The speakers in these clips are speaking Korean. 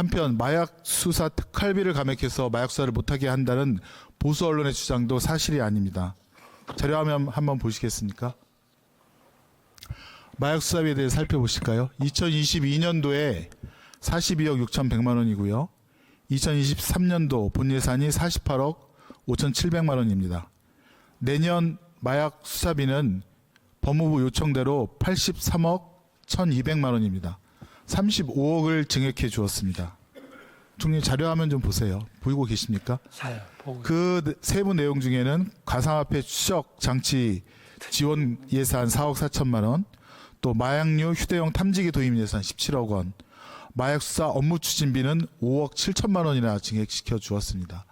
한편 마약 수사 특활비를 감액해서 마약 수사를 못하게 한다는 보수 언론의 주장도 사실이 아닙니다. 자료화면 한번 보시겠습니까? 마약 수사비에 대해 살펴보실까요? 2022년도에 42억 6,100만 원이고요. 2023년도 본 예산이 48억 5,700만 원입니다. 내년 마약 수사비는 법무부 요청대로 83억 1,200만 원입니다. 35억을 증액해 주었습니다. 총리 자료화면 좀 보세요. 보이고 계십니까? 그 세부 내용 중에는 가상화폐 추적 장치 지원 예산 4억 4천만 원, 또 마약류 휴대용 탐지기 도입 예산 17억 원, 마약 수사 업무 추진비는 5억 7천만 원이나 증액시켜 주었습니다.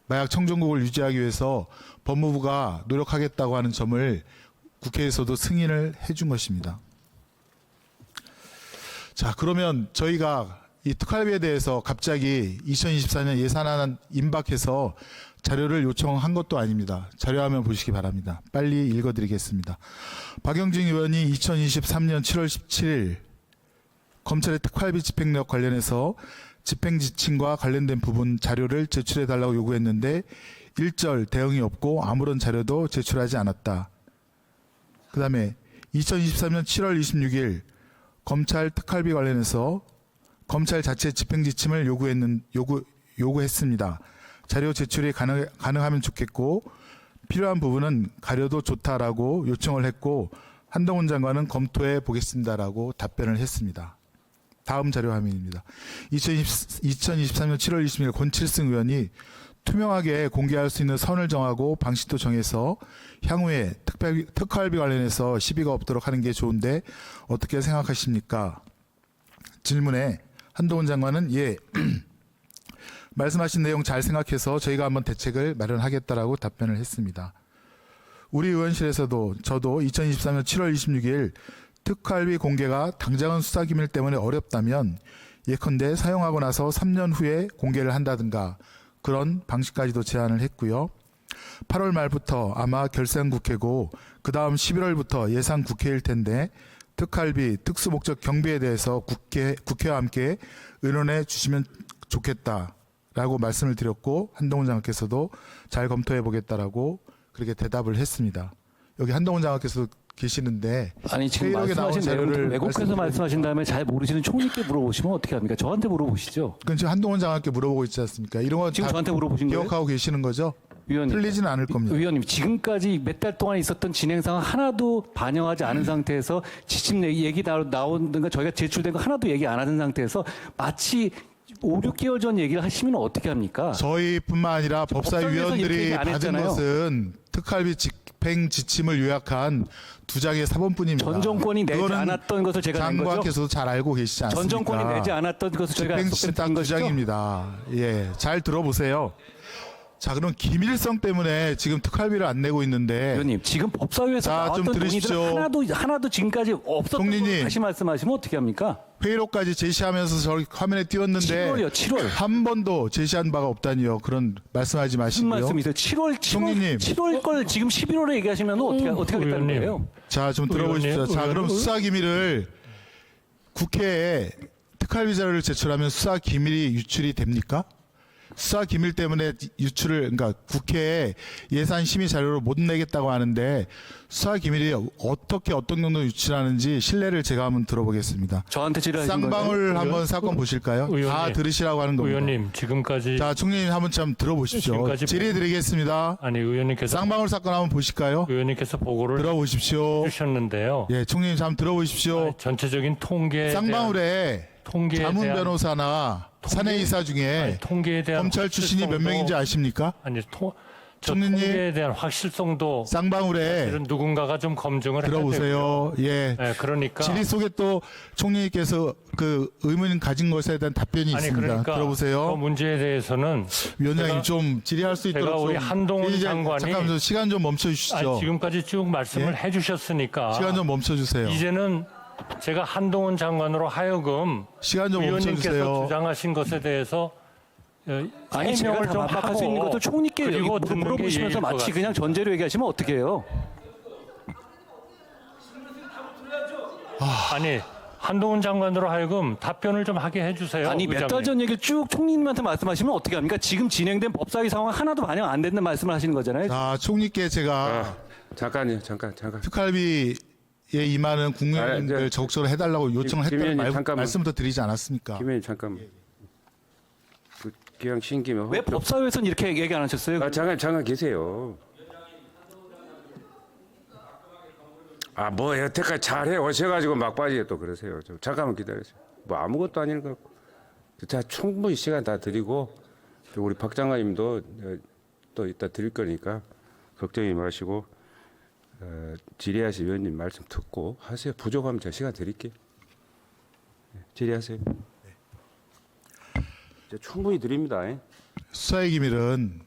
마약 청정국을 유지하기 위해서 법무부가 노력하겠다고 하는 점을 국회에서도 승인을 해준 것입니다. 자, 그러면 저희가 이 특활비에 대해서 갑자기 2024년 예산안 임박해서 자료를 요청한 것도 아닙니다. 자료화면 보시기 바랍니다. 빨리 읽어드리겠습니다. 박영진 의원이 2023년 7월 17일 검찰의 특활비 집행력 관련해서 집행지침과 관련된 부분 자료를 제출해달라고 요구했는데 일절 대응이 없고 아무런 자료도 제출하지 않았다. 그 다음에 2023년 7월 26일 검찰 특활비 관련해서 검찰 자체 집행지침을 요구했습니다. 자료 제출이 가능하면 좋겠고 필요한 부분은 가려도 좋다라고 요청을 했고 한동훈 장관은 검토해 보겠습니다라고 답변을 했습니다. 다음 자료 화면입니다. 2023년 7월 20일 권칠승 의원이 투명하게 공개할 수 있는 선을 정하고 방식도 정해서 향후에 특활비 관련해서 시비가 없도록 하는 게 좋은데 어떻게 생각하십니까? 질문에 한동훈 장관은 예, 말씀하신 내용 잘 생각해서 저희가 한번 대책을 마련하겠다라고 답변을 했습니다. 우리 의원실에서도 저도 2023년 7월 26일 특활비 공개가 당장은 수사기밀 때문에 어렵다면 예컨대 사용하고 나서 3년 후에 공개를 한다든가 그런 방식까지도 제안을 했고요. 8월 말부터 아마 결산국회고 그 다음 11월부터 예산 국회일 텐데 특활비, 특수목적 경비에 대해서 국회와 함께 의논해 주시면 좋겠다라고 말씀을 드렸고 한동훈 장관께서도 잘 검토해 보겠다라고 그렇게 대답을 했습니다. 여기 한동훈 장관께서 계시는데 아니 지금 말씀하신 내용을 왜곡해서 말씀하신 다음에 잘 모르시는 총리께 물어보시면 어떻게 합니까? 저한테 물어보시죠. 그건 지금 한동훈 장관께 물어보고 있지 않습니까? 이런 거 지금 저한테 물어보신 거예요? 기억하고 계시는 거죠? 위원님, 틀리지는 않을 겁니다. 위원님, 지금까지 몇 달 동안 있었던 진행 상황 하나도 반영하지 않은 상태에서 지침 얘기 나오는 거 저희가 제출된 거 하나도 얘기 안 하는 상태에서 마치 5, 6개월 전 얘기를 하시면 어떻게 합니까? 저희뿐만 아니라 법사위원들이 법사위에서 이렇게 안 받은 했잖아요. 것은 특활비 집행 지침을 요약한 2장의 사본뿐입니다. 전 정권이 내지 그거는 않았던 것을 제가 낸 거죠? 장관께서도 잘 알고 계시지 않습니까? 전 정권이 내지 않았던 것을 저희가 집행 지침 딱 약속드린 것이죠? 2장입니다. 예, 잘 들어보세요. 자, 그럼 기밀성 때문에 지금 특활비를 안 내고 있는데 위원님, 지금 법사위에서 자, 나왔던 좀 논의들 들으십시오. 하나도 지금까지 없었던 총리님. 걸 다시 말씀하시면 어떻게 합니까? 회의록까지 제시하면서 저기 화면에 띄웠는데 7월이요, 7월. 한 번도 제시한 바가 없다니요. 그런 말씀하지 무슨 마시고요. 말씀이세요? 7월 총리님. 7월 걸 지금 11월에 얘기하시면 어떻게 하겠다는 의원님. 거예요? 자, 좀 들어보십시오. 자, 그럼 수사 기밀을 국회에 특활비 자료를 제출하면 수사 기밀이 유출이 됩니까? 수사 기밀 때문에 그러니까 국회에 예산 심의 자료를 못 내겠다고 하는데 수사 기밀이 어떻게 어떤 정도 유출하는지 신뢰를 제가 한번 들어보겠습니다. 저한테 질의하신 쌍방울 거예요? 한번 사건 보실까요? 다 의원님. 들으시라고 하는 겁니다. 의원님 지금까지 자, 총리님 한번 좀 들어보십시오. 지금까지 질의드리겠습니다. 아니 의원님께서 쌍방울 사건 한번 보실까요? 의원님께서 보고를 들어보십시오. 해주셨는데요. 예, 총리님 한번 들어보십시오. 전체적인 통계에 쌍방울에 통계에 자문 대한 변호사나 사내이사 중에 통계에 대한 검찰 출신이 몇 확실성도- 명인지 아십니까? 아니 저 총리님. 통계에 대한 확실성도 쌍방울에 이런 누군가가 좀 검증을 해야 되고요. 들어보세요. 예. 네, 그러니까 질의 속에 또 총리께서 그 의문 가진 것에 대한 답변이 아니 있습니다. 그러니까 그 들어보세요. 문제에 대해서는 위원장님 제가- 좀 질의할 수 있도록 제가 우리 좀 한동훈 이제 장관이- 잠깐만 시간 좀 멈춰 주시죠. 아니, 지금까지 쭉 말씀을 예? 해주셨으니까 시간 좀 멈춰 주세요. 이제는 제가 한동훈 장관으로 하여금 시간 좀 멈춰 의원님께서 주세요. 주장하신 것에 대해서 아니 제가 해명을 다 좀 반박할 수 있는 하고 것도 총리께 그리고 듣는 게 물어보시면서 예의일 것 마치 그냥 같습니다. 전제로 얘기하시면 어떻게 해요? 아니 한동훈 장관으로 하여금 답변을 좀 하게 해주세요. 아니 몇 달 전 얘기를 쭉 총리님한테 말씀하시면 어떻게 합니까? 지금 진행된 법사위 상황 하나도 반영 안 된다는 말씀을 하시는 거잖아요. 자, 총리께 제가 잠깐요, 잠깐. 특활비에 임하는 국민들 적극적으로 해달라고 요청을 김 했다는 의원님, 잠깐만. 말씀부터 드리지 않았습니까? 김 의원님 잠깐. 그 기왕 신 김에 왜 법사위에서는 이렇게 얘기 안 하셨어요? 잠깐 계세요. 뭐 여태까지 잘해 오셔가지고 막바지에 또 그러세요. 좀 잠깐만 기다리세요. 뭐 아무것도 아닌 것 같고. 자, 충분히 시간 다 드리고 또 우리 박 장관님도 또 이따 드릴 거니까 걱정이 마시고 질의하실 위원님 말씀 듣고 하세요. 부족하면 제가 시간 드릴게요. 질의하세요. 이제 충분히 드립니다. 수사의 기밀은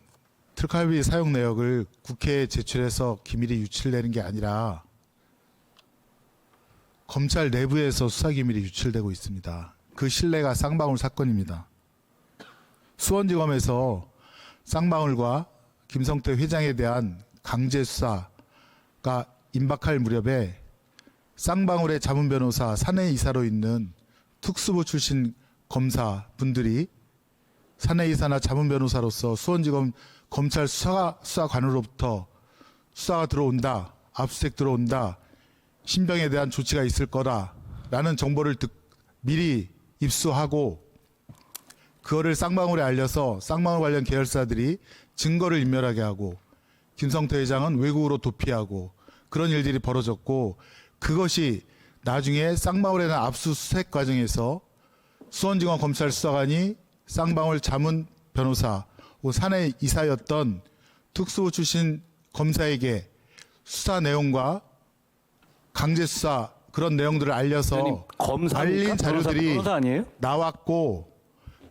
특활비 사용 내역을 국회에 제출해서 기밀이 유출되는 게 아니라 검찰 내부에서 수사 기밀이 유출되고 있습니다. 그 신뢰가 쌍방울 사건입니다. 수원지검에서 쌍방울과 김성태 회장에 대한 강제 수사가 임박할 무렵에 쌍방울의 자문 변호사 사내 이사로 있는 특수부 출신 검사분들이 사내 이사나 자문 변호사로서 수원지검 검찰 수사관으로부터 수사가 들어온다, 압수수색 들어온다, 신병에 대한 조치가 있을 거다라는 정보를 미리 입수하고 그거를 쌍방울에 알려서 쌍방울 관련 계열사들이 증거를 인멸하게 하고 김성태 회장은 외국으로 도피하고 그런 일들이 벌어졌고 그것이 나중에 쌍방울에 대한 압수수색 과정에서 수원지검 검찰 수사관이 쌍방울 자문 변호사 사내 이사였던 특수부 출신 검사에게 수사 내용과 강제 수사 그런 내용들을 알려서 알린 자료들이 변호사 아니에요? 나왔고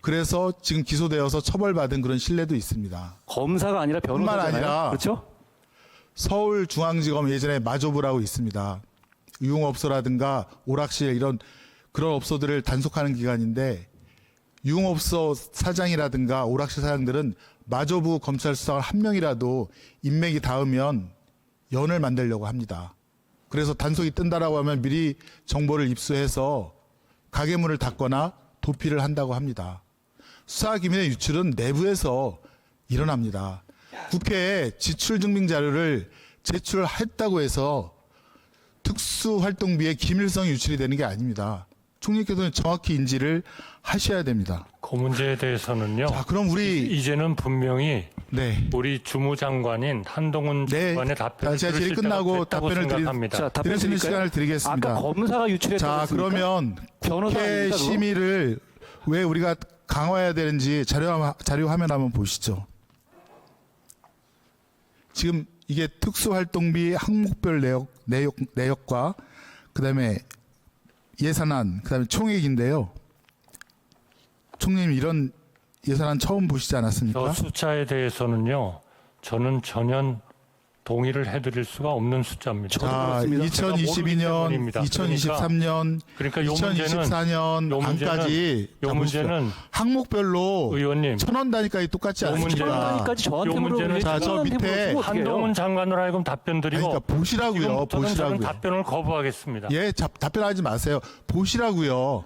그래서 지금 기소되어서 처벌받은 그런 신뢰도 있습니다. 검사가 아니라 변호사잖아요. 뿐만 아니라 그렇죠? 서울중앙지검 예전에 마조부라고 있습니다. 유흥업소라든가 오락실 이런 그런 업소들을 단속하는 기관인데 유흥업소 사장이라든가 오락실 사장들은 마조부 검찰 수사관 한 명이라도 인맥이 닿으면 연을 만들려고 합니다. 그래서 단속이 뜬다라고 하면 미리 정보를 입수해서 가게문을 닫거나 도피를 한다고 합니다. 수사기밀의 유출은 내부에서 일어납니다. 국회에 지출증빙 자료를 제출했다고 해서 특수활동비의 기밀성이 유출이 되는 게 아닙니다. 총리께서는 정확히 인지를 하셔야 됩니다. 그 문제에 대해서는요. 자, 그럼 우리 이제는 분명히 네. 우리 주무장관인 한동훈 네. 장관의 답변을 제가 질의 들으실 끝나고 때가 됐다고 답변을 생각합니다. 자, 답변 드릴 수 있는 드릴까요? 시간을 드리겠습니다. 아까 검사가 유출했다고 자, 했습니까? 그러면 변호사 국회 아닙니까, 그거? 심의를 왜 우리가 강화해야 되는지 자료 화면 한번 보시죠. 지금 이게 특수활동비 항목별 내역과 그다음에 예산안, 그다음에 총액인데요. 총리님 이런 예산안 처음 보시지 않았습니까? 저 숫자에 대해서는요. 저는 전혀 동의를 해드릴 수가 없는 숫자입니다. 자, 그렇습니다. 2022년, 제가 모르기 때문입니다. 2023년, 그러니까 요 문제는 2024년 요 문제는- 안까지 요 자, 보십시오. 문제는 항목별로 의원님 1,000원 단위까지 똑같지 요 않습니까? 문제는 단위까지 저한테 요 문제는 물어보면 자, 저 밑에 한동훈 장관으로 하여금 답변 드리고 그러니까 보시라고요. 지금부터는 저는 보시라고요. 답변을 거부하겠습니다. 예, 답변하지 마세요. 보시라고요.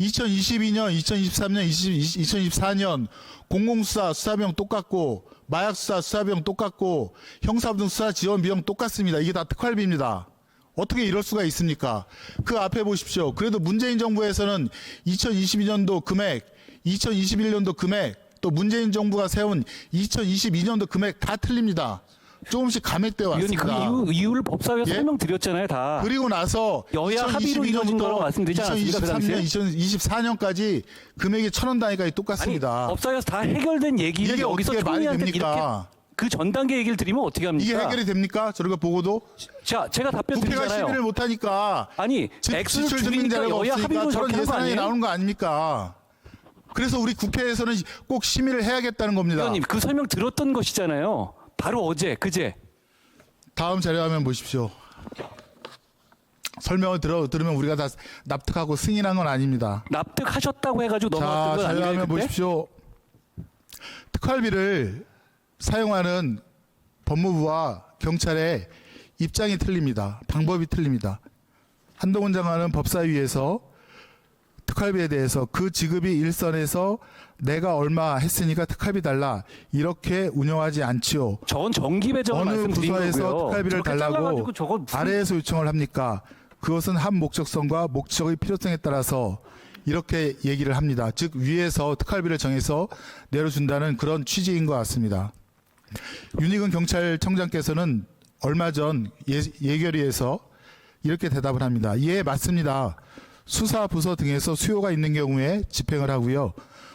2022년, 2023년, 2024년 공공수사 수사비용 똑같고 마약수사 수사비용 똑같고 형사부등 수사 지원 비용 똑같습니다. 이게 다 특활비입니다. 어떻게 이럴 수가 있습니까? 그 앞에 보십시오. 그래도 문재인 정부에서는 2022년도 금액, 2021년도 금액, 또 문재인 정부가 세운 2022년도 금액 다 틀립니다. 조금씩 감액되어 의원님 왔습니다. 그 이유를 법사위에서 예? 설명드렸잖아요 다. 그리고 나서 여야 합의로 이루어진 거라고 말씀드리지 않았습니까, 그 2023년, 2024년까지 금액이 1,000원 단위까지 아니 똑같습니다. 법사위에서 다 해결된 얘기를 이게 여기서 어떻게 말이 총리한테 이렇게 됩니까? 그 전 단계 얘기를 드리면 어떻게 합니까? 이게 해결이 됩니까? 저런 거 보고도 자, 제가 답변 국회가 드리잖아요. 심의를 못하니까 아니, 액수를 지출 증빙 줄이니까 자료가 여야 없으니까 합의로 저런 저렇게 한거 예산안이 아니에요? 나오는 거 아닙니까? 그래서 우리 국회에서는 꼭 심의를 해야겠다는 겁니다. 의원님 그 설명 들었던 것이잖아요. 바로 어제, 그제. 다음 자료 화면 보십시오. 설명을 들으면 우리가 다 납득하고 승인한 건 아닙니다. 납득하셨다고 해가지고 자, 넘어갔던 건 자료 아니에요, 화면 그때? 보십시오. 특활비를 사용하는 법무부와 경찰의 입장이 틀립니다. 방법이 틀립니다. 한동훈 장관은 법사위에서 특활비에 대해서 그 지급이 일선에서 내가 얼마 했으니까 특활비 달라 이렇게 운영하지 않지요. 저건 정기 배정을 어느 말씀드린 부서에서 거고요. 특활비를 저렇게 달라고 잘라가지고 저건 무슨- 아래에서 요청을 합니까? 그것은 한 목적성과 목적의 필요성에 따라서 이렇게 얘기를 합니다. 즉 위에서 특활비를 정해서 내려준다는 그런 취지인 것 같습니다. 윤희근 경찰청장께서는 얼마 전 예결위에서 이렇게 대답을 합니다. 예, 맞습니다. 수사 부서 등에서 수요가 있는 경우에 집행을 하고요.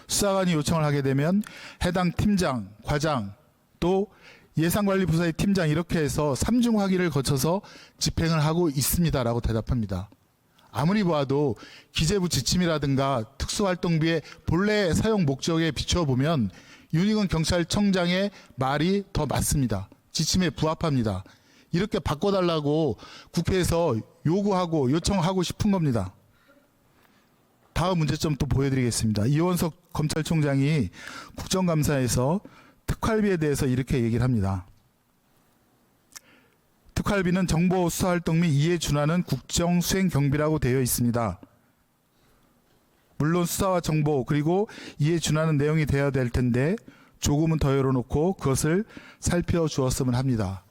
수사관이 요청을 하게 되면 해당 팀장, 과장, 또 예산관리부서의 팀장 이렇게 해서 3중 확인을 거쳐서 집행을 하고 있습니다라고 대답합니다. 아무리 봐도 기재부 지침이라든가 특수활동비의 본래 사용 목적에 비춰보면 윤희근 경찰청장의 말이 더 맞습니다. 지침에 부합합니다. 이렇게 바꿔달라고 국회에서 요구하고 요청하고 싶은 겁니다. 다음 문제점 또 보여드리겠습니다. 이원석 검찰총장이 국정감사에서 특활비에 대해서 이렇게 얘기를 합니다. 특활비는 정보 수사활동 및 이에 준하는 국정 수행 경비라고 되어 있습니다. 물론 수사와 정보 그리고 이에 준하는 내용이 되어야 될 텐데 조금은 더 열어놓고 그것을 살펴주었으면 합니다.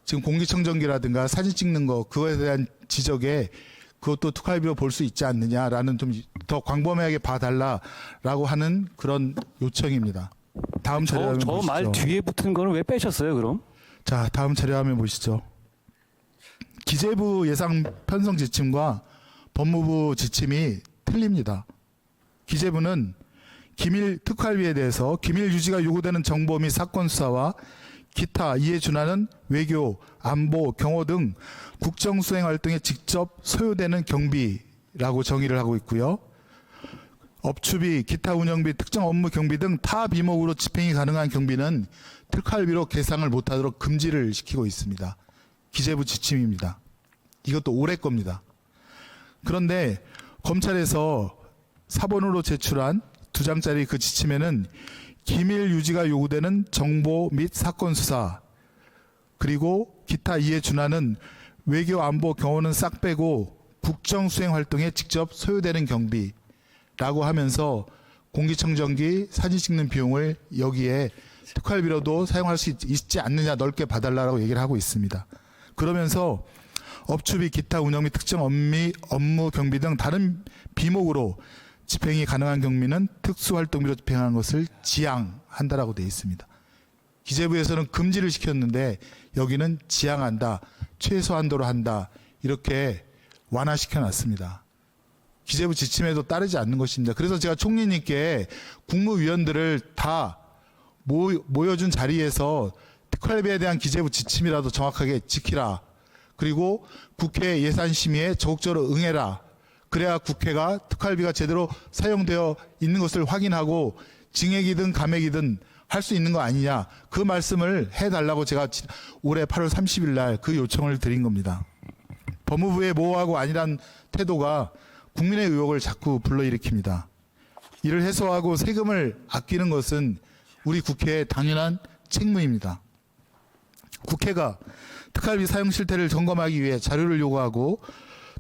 지금 공기청정기라든가 사진 찍는 거 그거에 대한 지적에 그것도 특활비로 볼 수 있지 않느냐라는 좀 더 광범위하게 봐달라라고 하는 그런 요청입니다. 다음 자료화면 보시죠. 저 말 뒤에 붙은 거는 왜 빼셨어요, 그럼? 자, 다음 자료화면 보시죠. 기재부 예산 편성 지침과 법무부 지침이 틀립니다. 기재부는 기밀 특활비에 대해서 기밀 유지가 요구되는 정보 및 사건 수사와 기타 이에 준하는 외교, 안보, 경호 등 국정 수행 활동에 직접 소요되는 경비라고 정의를 하고 있고요. 업추비, 기타 운영비, 특정 업무 경비 등 타 비목으로 집행이 가능한 경비는 특활비로 계상을 못하도록 금지를 시키고 있습니다. 기재부 지침입니다. 이것도 올해 겁니다. 그런데 검찰에서 사본으로 제출한 2장짜리 그 지침에는 기밀 유지가 요구되는 정보 및 사건 수사 그리고 기타 이에 준하는 외교 안보 경호는 싹 빼고 국정 수행 활동에 직접 소요되는 경비라고 하면서 공기청정기 사진 찍는 비용을 여기에 특활비로도 사용할 수 있지 않느냐 넓게 봐달라고 얘기를 하고 있습니다. 그러면서 업추비 기타 운영 및 특정 업무 경비 등 다른 비목으로 집행이 가능한 경비는 특수활동비로 집행하는 것을 지양한다라고 되어 있습니다. 기재부에서는 금지를 시켰는데 여기는 지양한다, 최소한도로 한다 이렇게 완화시켜 놨습니다. 기재부 지침에도 따르지 않는 것입니다. 그래서 제가 총리님께 국무위원들을 다 모여준 자리에서 특활비에 대한 기재부 지침이라도 정확하게 지키라. 그리고 국회 예산심의에 적극적으로 응해라. 그래야 국회가 특활비가 제대로 사용되어 있는 것을 확인하고 증액이든 감액이든 할 수 있는 거 아니냐. 그 말씀을 해달라고 제가 올해 8월 30일 날 그 요청을 드린 겁니다. 법무부의 모호하고 안일한 태도가 국민의 의혹을 자꾸 불러일으킵니다. 이를 해소하고 세금을 아끼는 것은 우리 국회의 당연한 책무입니다. 국회가 특활비 사용 실태를 점검하기 위해 자료를 요구하고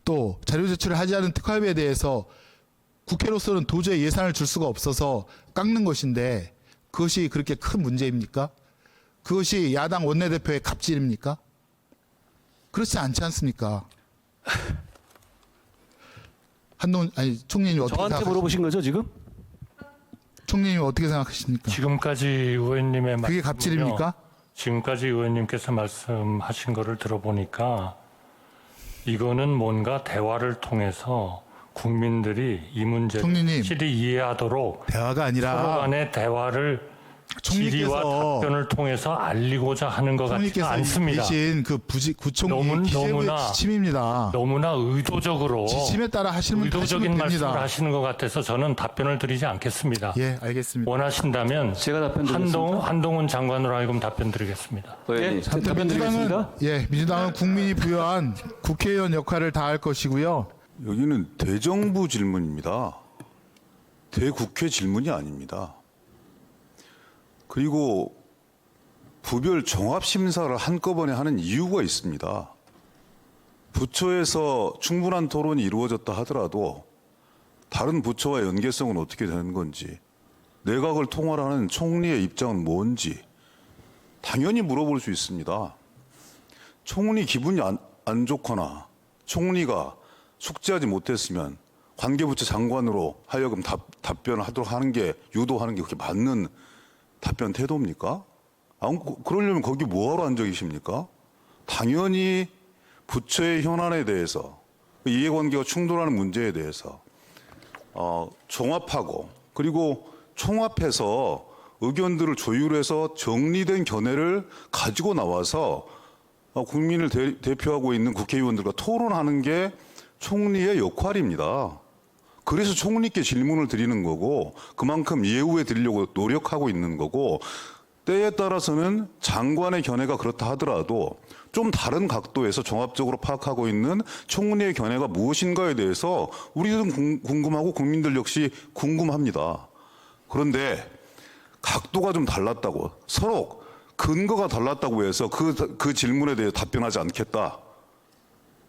또 자료 제출을 하지 않은 특활비에 대해서 국회로서는 도저히 예산을 줄 수가 없어서 깎는 것인데 그것이 그렇게 큰 문제입니까? 그것이 야당 원내대표의 갑질입니까? 그렇지 않지 않습니까? 총리님 어떻게 저한테 생각하십니까? 물어보신 거죠, 지금? 총리님 어떻게 생각하십니까? 지금까지 의원님의 그게 말씀은요, 갑질입니까? 지금까지 의원님께서 말씀하신 거를 들어보니까 이거는 뭔가 대화를 통해서 국민들이 이 문제를 총리님. 확실히 이해하도록 대화가 서로 아니라 간의 대화를 질의와 총리께서 답변을 통해서 알리고자 하는 것 같지 총리께서 않습니다. 계신 그 구총리 기재부의 너무나 지침입니다. 너무나 의도적으로 지침에 따라 하시면 의도적인 말씀을 됩니다. 하시는 것 같아서 저는 답변을 드리지 않겠습니다. 예, 알겠습니다. 원하신다면 제가 답변 드리겠습니다. 한동훈 장관으로 하여금 답변 드리겠습니다. 예, 답변 민주당은 드리겠습니다. 민주당은 국민이 부여한 국회의원 역할을 다할 것이고요. 여기는 대정부 질문입니다. 대국회 질문이 아닙니다. 그리고 부별 종합심사를 한꺼번에 하는 이유가 있습니다. 부처에서 충분한 토론이 이루어졌다 하더라도 다른 부처와의 연계성은 어떻게 되는 건지, 내각을 통할하는 총리의 입장은 뭔지 당연히 물어볼 수 있습니다. 총리 기분이 안 좋거나 총리가 숙지하지 못했으면 관계부처 장관으로 하여금 답변을 하도록 하는 게, 유도하는 게 그렇게 맞는 답변 태도입니까? 그러려면 거기 뭐하러 앉아 계십니까? 당연히 부처의 현안에 대해서, 이해관계가 충돌하는 문제에 대해서 종합하고, 그리고 총합해서 의견들을 조율해서 정리된 견해를 가지고 나와서 국민을 대표하고 있는 국회의원들과 토론하는 게 총리의 역할입니다. 그래서 총리께 질문을 드리는 거고, 그만큼 예우해 드리려고 노력하고 있는 거고, 때에 따라서는 장관의 견해가 그렇다 하더라도 좀 다른 각도에서 종합적으로 파악하고 있는 총리의 견해가 무엇인가에 대해서 우리들은 궁금하고 국민들 역시 궁금합니다. 그런데 각도가 좀 달랐다고, 서로 근거가 달랐다고 해서 그 질문에 대해 답변하지 않겠다.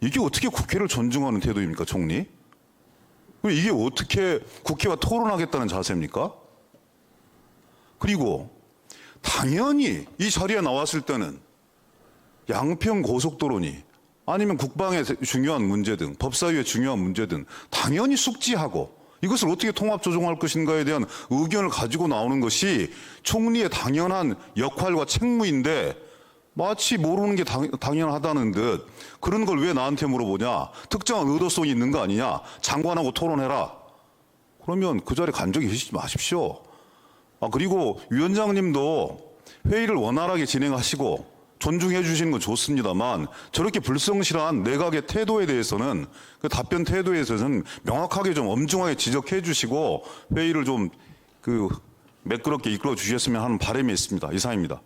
이게 어떻게 국회를 존중하는 태도입니까, 총리? 이게 어떻게 국회와 토론하겠다는 자세입니까? 그리고 당연히 이 자리에 나왔을 때는 양평 고속도로니 아니면 국방의 중요한 문제든 법사위의 중요한 문제든 당연히 숙지하고, 이것을 어떻게 통합 조정할 것인가에 대한 의견을 가지고 나오는 것이 총리의 당연한 역할과 책무인데, 마치 모르는 게 당연하다는 듯 그런 걸 왜 나한테 물어보냐, 특정한 의도성이 있는 거 아니냐, 장관하고 토론해라. 그러면 그 자리에 간 적이 계시지 마십시오. 그리고 위원장님도 회의를 원활하게 진행하시고 존중해 주시는 건 좋습니다만, 저렇게 불성실한 내각의 태도에 대해서는, 그 답변 태도에 대해서는 명확하게 좀 엄중하게 지적해 주시고 회의를 좀 매끄럽게 이끌어 주셨으면 하는 바람이 있습니다. 이상입니다.